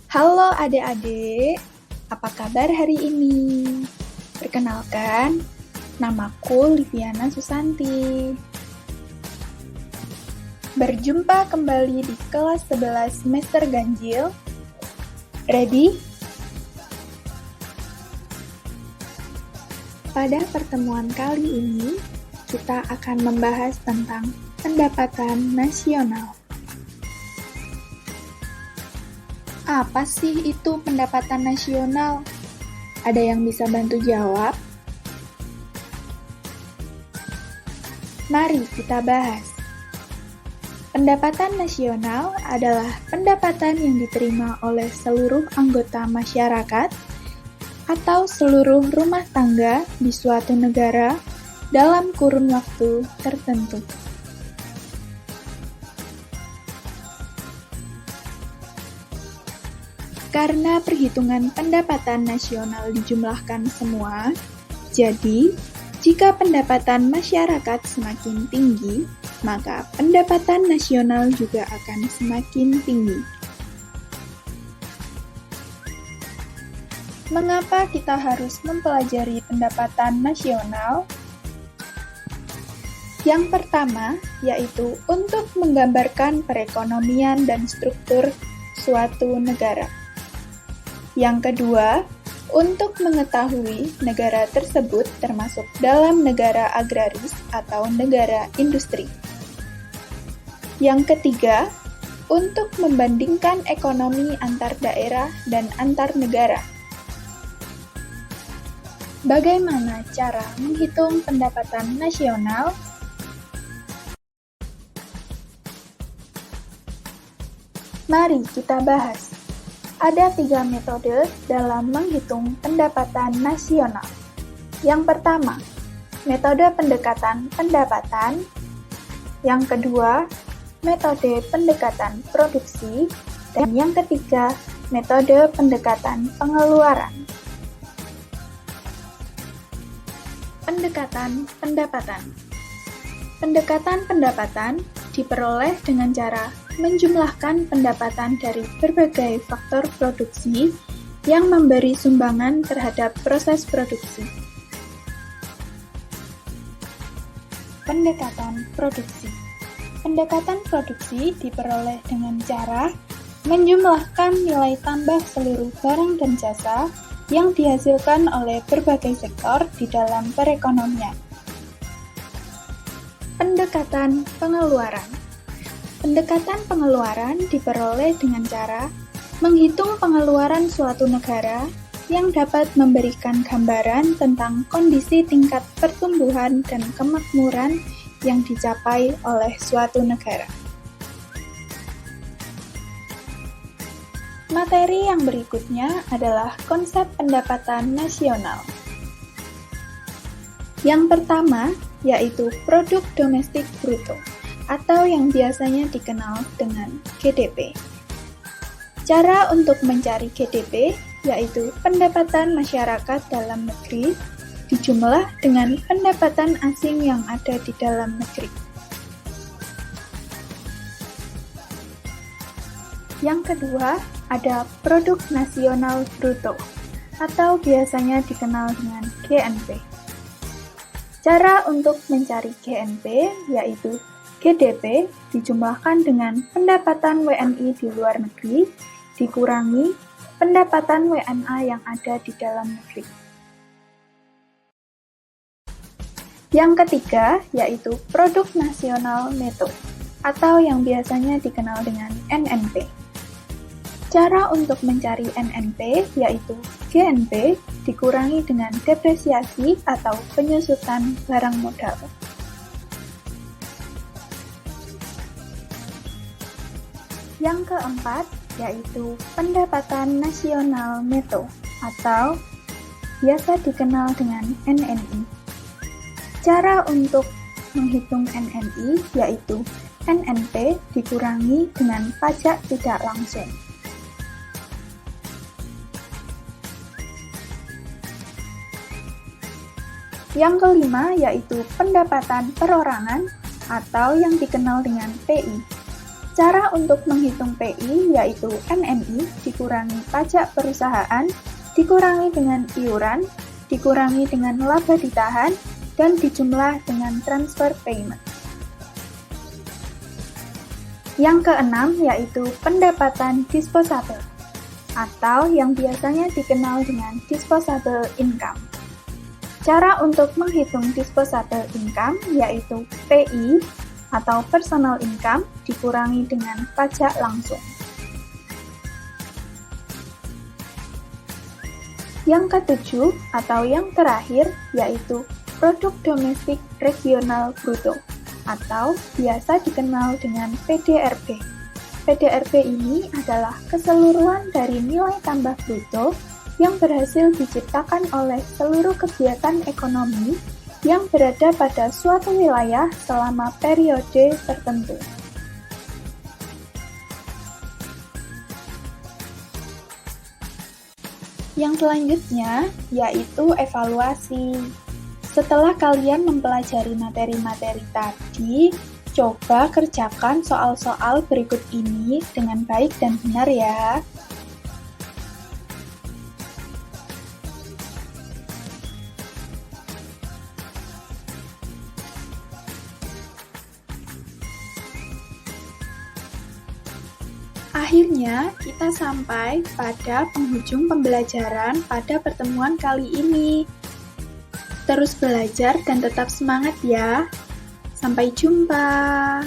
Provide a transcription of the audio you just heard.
Halo adik-adik, apa kabar hari ini? Perkenalkan, namaku Liviana Susanti. Berjumpa kembali di kelas 11 semester ganjil. Ready? Pada pertemuan kali ini, kita akan membahas tentang pendapatan nasional. Apa sih itu pendapatan nasional? Ada yang bisa bantu jawab? Mari kita bahas. Pendapatan nasional adalah pendapatan yang diterima oleh seluruh anggota masyarakat atau seluruh rumah tangga di suatu negara dalam kurun waktu tertentu. Karena perhitungan pendapatan nasional dijumlahkan semua, jadi jika pendapatan masyarakat semakin tinggi, maka pendapatan nasional juga akan semakin tinggi. Mengapa kita harus mempelajari pendapatan nasional? Yang pertama, yaitu untuk menggambarkan perekonomian dan struktur suatu negara. Yang kedua, untuk mengetahui negara tersebut termasuk dalam negara agraris atau negara industri. Yang ketiga, untuk membandingkan ekonomi antar daerah dan antar negara. Bagaimana cara menghitung pendapatan nasional? Mari kita bahas. Ada 3 metode dalam menghitung pendapatan nasional. Yang pertama, metode pendekatan pendapatan. Yang kedua, metode pendekatan produksi. Dan yang ketiga, metode pendekatan pengeluaran. Pendekatan pendapatan. Pendekatan pendapatan diperoleh dengan cara menjumlahkan pendapatan dari berbagai faktor produksi yang memberi sumbangan terhadap proses produksi. Pendekatan produksi. Pendekatan produksi diperoleh dengan cara menjumlahkan nilai tambah seluruh barang dan jasa yang dihasilkan oleh berbagai sektor di dalam perekonomian. Pendekatan pengeluaran. Pendekatan pengeluaran diperoleh dengan cara menghitung pengeluaran suatu negara yang dapat memberikan gambaran tentang kondisi tingkat pertumbuhan dan kemakmuran yang dicapai oleh suatu negara. Materi yang berikutnya adalah konsep pendapatan nasional. Yang pertama, yaitu produk domestik bruto, atau yang biasanya dikenal dengan GDP. Cara untuk mencari GDP, yaitu pendapatan masyarakat dalam negeri, dijumlah dengan pendapatan asing yang ada di dalam negeri. Yang kedua, ada produk nasional bruto, atau biasanya dikenal dengan GNP. Cara untuk mencari GNP, yaitu GDP dijumlahkan dengan pendapatan WNI di luar negeri dikurangi pendapatan WNA yang ada di dalam negeri. Yang ketiga, yaitu produk nasional neto, atau yang biasanya dikenal dengan NNP. Cara untuk mencari NNP, yaitu GNP dikurangi dengan depresiasi atau penyusutan barang modal. Yang keempat, yaitu pendapatan nasional neto, atau biasa dikenal dengan NNI. Cara untuk menghitung NNI, yaitu NNP dikurangi dengan pajak tidak langsung. Yang kelima, yaitu pendapatan perorangan, atau yang dikenal dengan PI. Cara untuk menghitung PI yaitu NNI dikurangi pajak perusahaan, dikurangi dengan iuran, dikurangi dengan laba ditahan, dan dijumlah dengan transfer payment. Yang keenam yaitu pendapatan disposable, atau yang biasanya dikenal dengan disposable income. Cara untuk menghitung disposable income yaitu PI atau personal income dikurangi dengan pajak langsung. Yang ketujuh atau yang terakhir yaitu produk domestik regional bruto atau biasa dikenal dengan PDRB. PDRB ini adalah keseluruhan dari nilai tambah bruto yang berhasil diciptakan oleh seluruh kegiatan ekonomi yang berada pada suatu wilayah selama periode tertentu. Yang selanjutnya yaitu evaluasi. Setelah kalian mempelajari materi-materi tadi, coba kerjakan soal-soal berikut ini dengan baik dan benar ya. Akhirnya, kita sampai pada penghujung pembelajaran pada pertemuan kali ini. Terus belajar dan tetap semangat ya. Sampai jumpa.